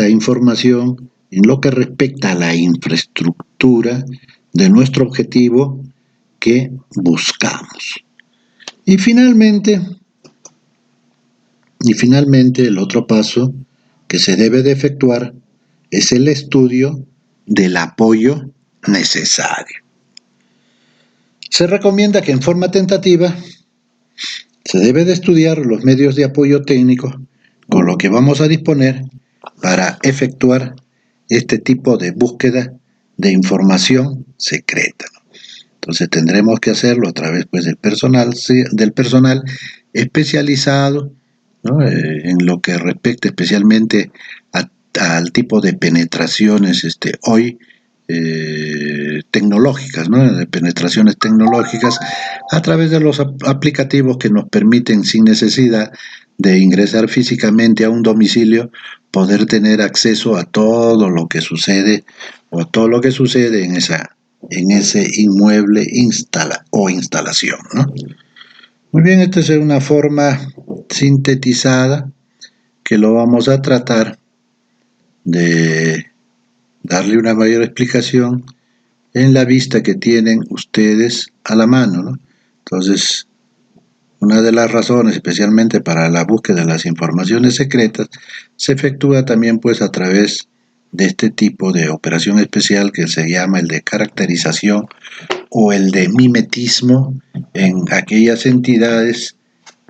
información en lo que respecta a la infraestructura de nuestro objetivo que buscamos. Y finalmente, el otro paso que se debe de efectuar es el estudio del apoyo necesario. Se recomienda que en forma tentativa se debe de estudiar los medios de apoyo técnico con lo que vamos a disponer para efectuar este tipo de búsqueda de información secreta. Entonces tendremos que hacerlo a través pues, del personal especializado, ¿no? En lo que respecta especialmente al tipo de penetraciones hoy tecnológicas, ¿no? De penetraciones tecnológicas a través de los aplicativos que nos permiten, sin necesidad de ingresar físicamente a un domicilio, poder tener acceso a todo lo que sucede o a todo lo que sucede en ese inmueble instalación, ¿no? Muy bien, esta es una forma sintetizada que lo vamos a tratar de darle una mayor explicación en la vista que tienen ustedes a la mano, ¿no? Entonces, una de las razones, especialmente para la búsqueda de las informaciones secretas, se efectúa también pues a través de este tipo de operación especial que se llama el de caracterización o el de mimetismo en aquellas entidades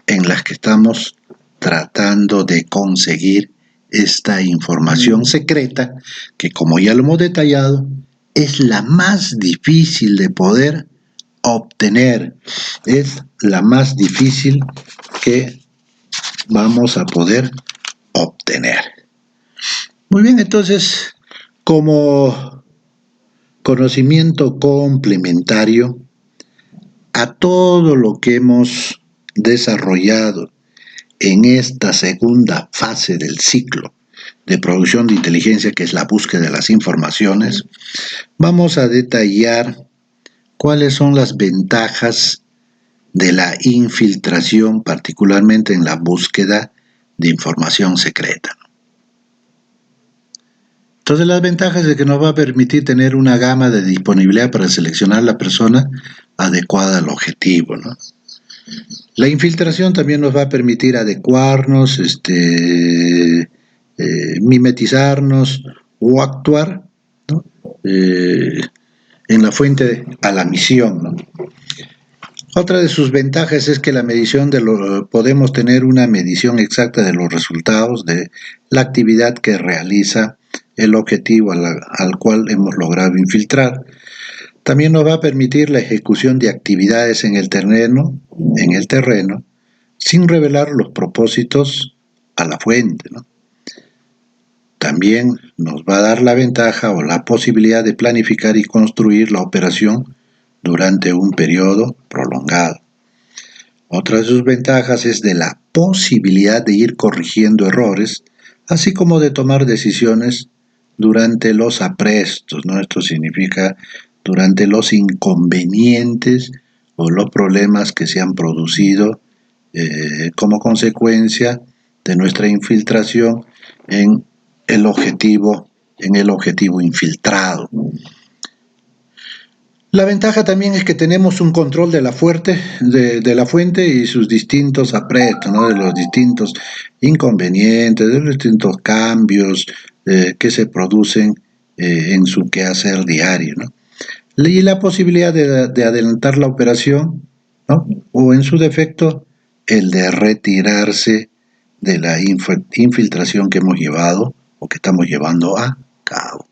en las que estamos tratando de conseguir esta información secreta que, como ya lo hemos detallado, es la más difícil de poder obtener, es la más difícil que vamos a poder obtener. Muy bien, entonces, como conocimiento complementario a todo lo que hemos desarrollado en esta segunda fase del ciclo de producción de inteligencia, que es la búsqueda de las informaciones, vamos a detallar cuáles son las ventajas de la infiltración, particularmente en la búsqueda de información secreta. Entonces, las ventajas es que nos va a permitir tener una gama de disponibilidad para seleccionar la persona adecuada al objetivo, ¿no? La infiltración también nos va a permitir adecuarnos, mimetizarnos o actuar, ¿no? En la fuente a la misión, ¿no? Otra de sus ventajas es que podemos tener una medición exacta de los resultados de la actividad que realiza el objetivo al cual hemos logrado infiltrar. También nos va a permitir la ejecución de actividades en el terreno, sin revelar los propósitos a la fuente, ¿no? También nos va a dar la ventaja o la posibilidad de planificar y construir la operación durante un periodo prolongado. Otra de sus ventajas es de la posibilidad de ir corrigiendo errores, así como de tomar decisiones durante los aprestos, ¿no? Esto significa durante los inconvenientes o los problemas que se han producido como consecuencia de nuestra infiltración en el objetivo infiltrado. La ventaja también es que tenemos un control de la fuente y sus distintos apretos, ¿no? De los distintos inconvenientes, de los distintos cambios que se producen en su quehacer diario, ¿no? Y la posibilidad de adelantar la operación, ¿no? O en su defecto, el de retirarse de la infiltración que hemos llevado o que estamos llevando a cabo.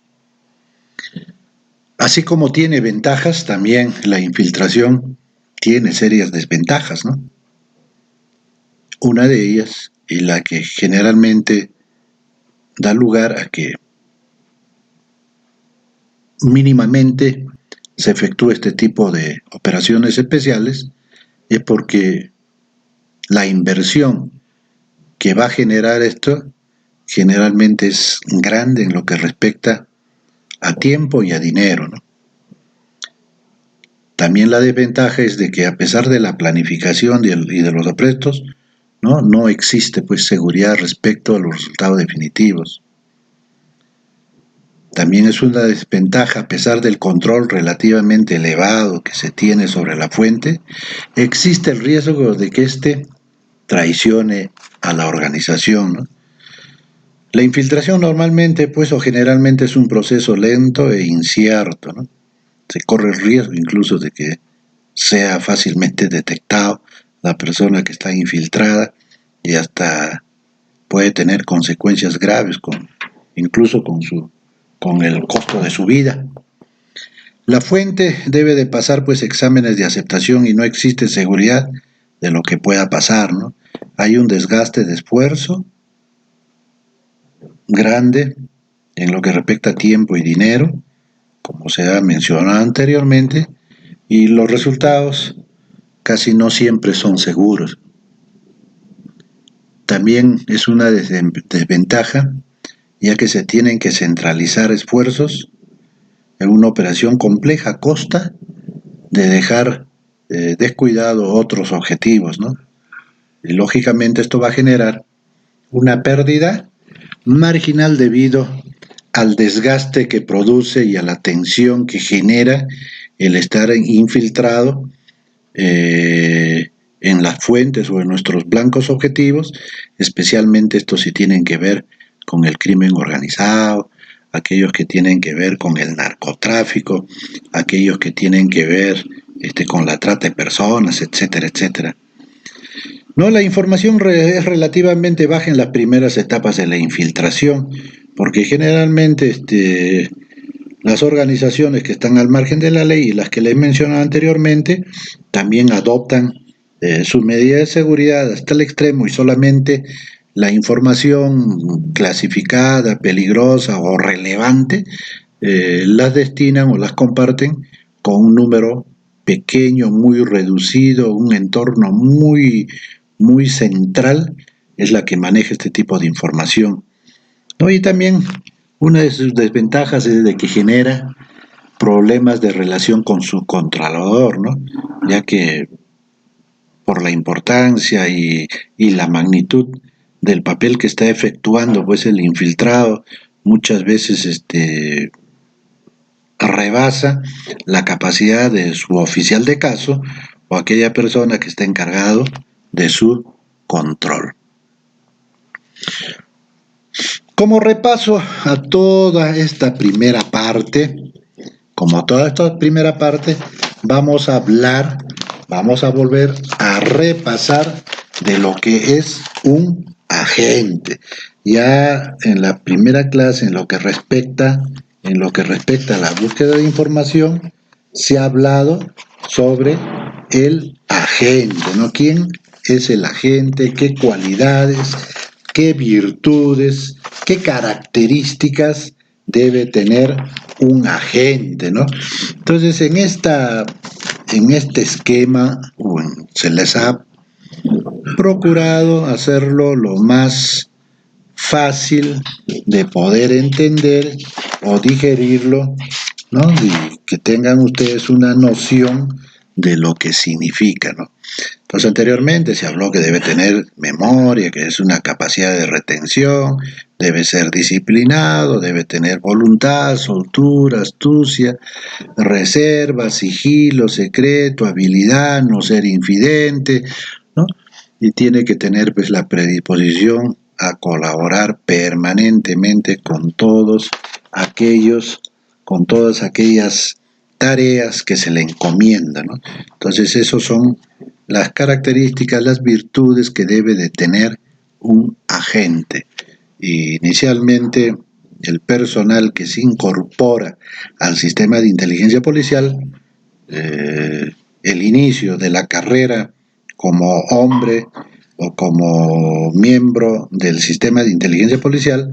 Así como tiene ventajas, también la infiltración tiene serias desventajas, ¿no? Una de ellas, y la que generalmente da lugar a que mínimamente se efectúe este tipo de operaciones especiales, es porque la inversión que va a generar esto generalmente es grande en lo que respecta a tiempo y a dinero, ¿no? También la desventaja es de que a pesar de la planificación y de los aprestos, no existe pues seguridad respecto a los resultados definitivos. También es una desventaja, a pesar del control relativamente elevado que se tiene sobre la fuente, existe el riesgo de que éste traicione a la organización, ¿no? La infiltración normalmente, pues, o generalmente es un proceso lento e incierto, ¿no? Se corre el riesgo incluso de que sea fácilmente detectado la persona que está infiltrada y hasta puede tener consecuencias graves, incluso con el costo de su vida. La fuente debe de pasar pues exámenes de aceptación y no existe seguridad de lo que pueda pasar, ¿no? Hay un desgaste de esfuerzo grande en lo que respecta a tiempo y dinero, como se ha mencionado anteriormente, y los resultados casi no siempre son seguros. También es una desventaja, ya que se tienen que centralizar esfuerzos en una operación compleja a costa de dejar descuidado otros objetivos, ¿no? Y lógicamente esto va a generar una pérdida marginal debido al desgaste que produce y a la tensión que genera el estar infiltrado en las fuentes o en nuestros blancos objetivos, especialmente estos si tienen que ver con el crimen organizado, aquellos que tienen que ver con el narcotráfico, aquellos que tienen que ver con la trata de personas, etcétera, etcétera. No, la información es relativamente baja en las primeras etapas de la infiltración, porque generalmente las organizaciones que están al margen de la ley y las que les mencioné anteriormente también adoptan sus medidas de seguridad hasta el extremo y solamente la información clasificada, peligrosa o relevante las destinan o las comparten con un número pequeño, muy reducido, un entorno muy central es la que maneja este tipo de información, ¿no? Y también una de sus desventajas es de que genera problemas de relación con su controlador, ¿no? Ya que por la importancia y la magnitud del papel que está efectuando pues el infiltrado, muchas veces rebasa la capacidad de su oficial de caso o aquella persona que está encargado de su control. Como repaso a toda esta primera parte, vamos a volver a repasar de lo que es un agente. Ya en la primera clase, en lo que respecta a la búsqueda de información, se ha hablado sobre el agente, ¿no? ¿Quién es el agente? ¿Qué cualidades? ¿Qué virtudes? ¿Qué características debe tener un agente, ¿no? Entonces, en este esquema, se les ha procurado hacerlo lo más fácil de poder entender o digerirlo, ¿no? Y que tengan ustedes una noción de lo que significa, ¿no? Entonces anteriormente se habló que debe tener memoria, que es una capacidad de retención, debe ser disciplinado, debe tener voluntad, soltura, astucia, reserva, sigilo, secreto, habilidad, no ser infidente, ¿no? Y tiene que tener pues la predisposición a colaborar permanentemente con todas aquellas tareas que se le encomiendan, ¿no? Entonces, esos son las características, las virtudes que debe de tener un agente. Y inicialmente, el personal que se incorpora al sistema de inteligencia policial, el inicio de la carrera como hombre o como miembro del sistema de inteligencia policial,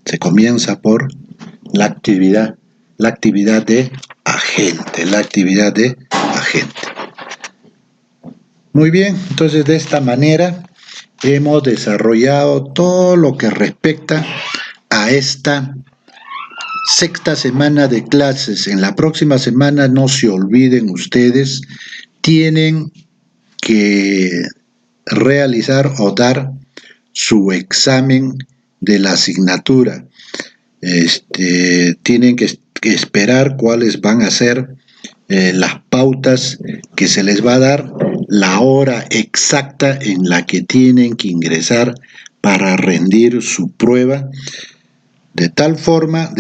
se comienza por la actividad de agente, Muy bien, entonces de esta manera hemos desarrollado todo lo que respecta a esta sexta semana de clases. En la próxima semana, no se olviden ustedes, tienen que realizar o dar su examen de la asignatura. Tienen que esperar cuáles van a ser las pautas que se les va a dar, la hora exacta en la que tienen que ingresar para rendir su prueba, de tal forma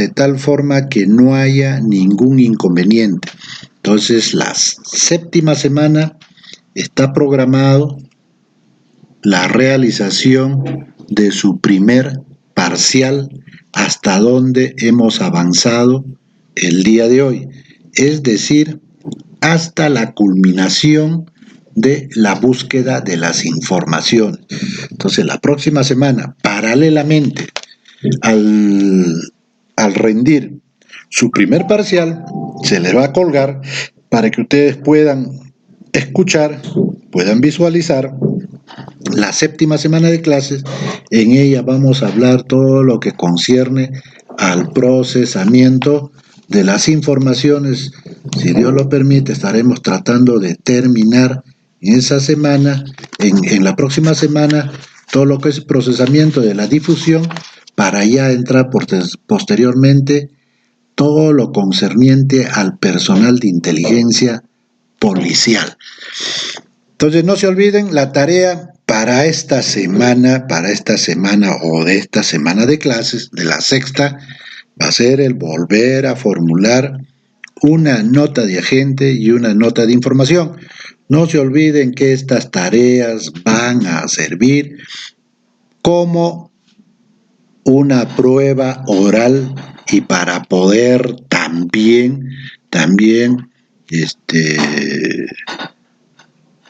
que no haya ningún inconveniente. Entonces, la séptima semana está programado la realización de su primer parcial, hasta donde hemos avanzado el día de hoy, es decir, hasta la culminación de la búsqueda de las informaciones. Entonces, la próxima semana, paralelamente al rendir su primer parcial, se les va a colgar para que ustedes puedan escuchar, puedan visualizar la séptima semana de clases. En ella vamos a hablar todo lo que concierne al procesamiento de las informaciones. Si Dios lo permite, estaremos tratando de terminar en esa semana, en la próxima semana, todo lo que es procesamiento de la difusión, para ya entrar posteriormente todo lo concerniente al personal de inteligencia policial. Entonces, no se olviden, la tarea para esta semana o de esta semana de clases, de la sexta, va a ser el volver a formular una nota de agente y una nota de información. No se olviden que estas tareas van a servir como una prueba oral, y para poder también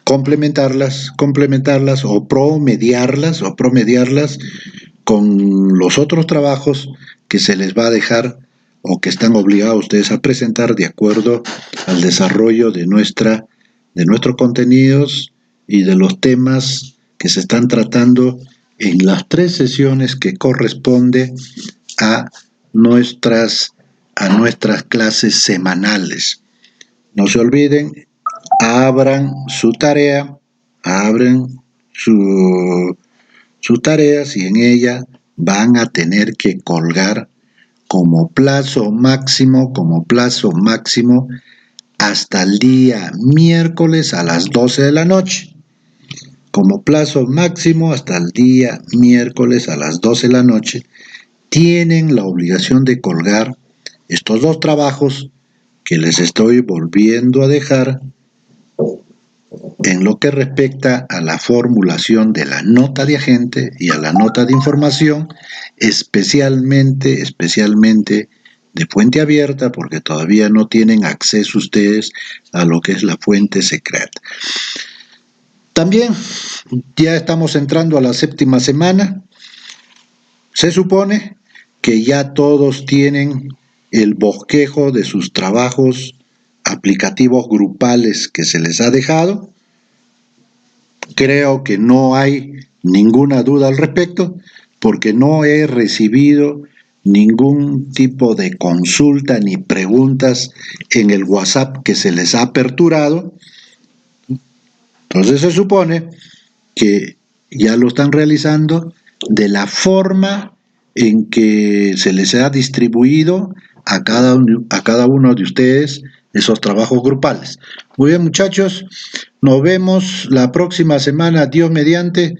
complementarlas o promediarlas con los otros trabajos que se les va a dejar o que están obligados ustedes a presentar de acuerdo al desarrollo de nuestros contenidos y de los temas que se están tratando en las 3 sesiones que corresponde a nuestras clases semanales. No se olviden, abran sus tareas y en ella van a tener que colgar como plazo máximo hasta el día miércoles a las 12 de la noche. Como plazo máximo hasta el día miércoles a las 12 de la noche, tienen la obligación de colgar estos 2 trabajos que les estoy volviendo a dejar en lo que respecta a la formulación de la nota de agente y a la nota de información, especialmente de fuente abierta, porque todavía no tienen acceso ustedes a lo que es la fuente secreta. También ya estamos entrando a la séptima semana. Se supone que ya todos tienen el bosquejo de sus trabajos aplicativos grupales que se les ha dejado. Creo que no hay ninguna duda al respecto, porque no he recibido ningún tipo de consulta ni preguntas en el WhatsApp que se les ha aperturado Entonces se supone que ya lo están realizando de la forma en que se les ha distribuido a cada uno de ustedes esos trabajos grupales. Muy bien, muchachos, nos vemos la próxima semana, Dios mediante,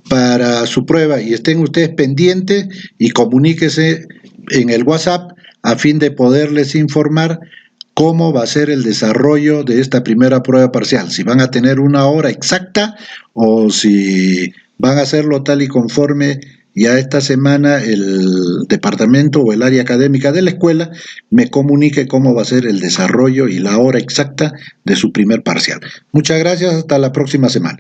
para su prueba, y estén ustedes pendientes y comuníquese en el WhatsApp a fin de poderles informar cómo va a ser el desarrollo de esta primera prueba parcial, si van a tener una hora exacta o si van a hacerlo tal y conforme ya esta semana el departamento o el área académica de la escuela me comunique cómo va a ser el desarrollo y la hora exacta de su primer parcial. Muchas gracias, hasta la próxima semana.